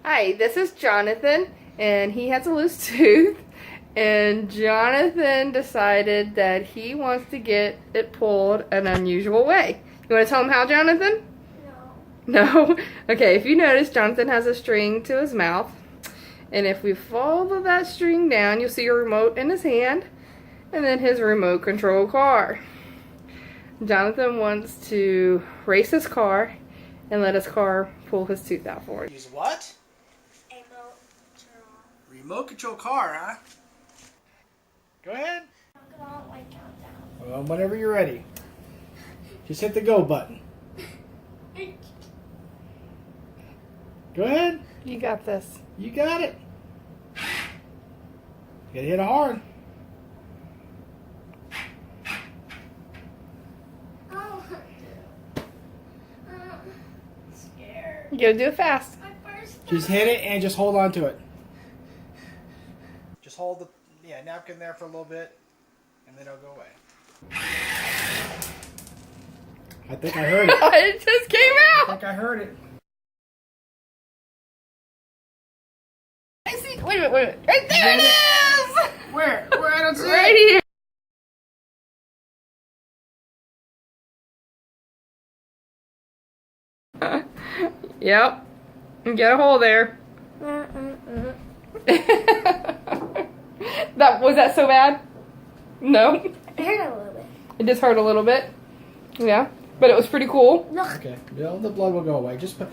Hi, this is Jonathan, and he has a loose tooth, and Jonathan decided that he wants to get it pulled an unusual way. You want to tell him how, Jonathan? No. No? Okay, if you notice, Jonathan has a string to his mouth, and if we follow that string down, you'll see a remote in his hand, and then his remote control car. Jonathan wants to race his car and let his car pull his tooth out for him. Use what? Remote control car, huh? Go ahead. Well, whenever you're ready. Just hit the go button. Go ahead. You got this. You got it. You gotta hit it hard. You gotta do it fast. Just hit it and just hold on to it. Just hold the napkin there for a little bit, and then it'll go away. I think I heard it. It just came I out. think I heard it. I see. Wait a minute. Right there it is. Where? Where? I don't see Right it. here. Yep. Get a hole there. Was that so bad? No. It hurt a little bit. It just hurt a little bit. Yeah. But it was pretty cool. Look. Okay. The blood will go away. Just put.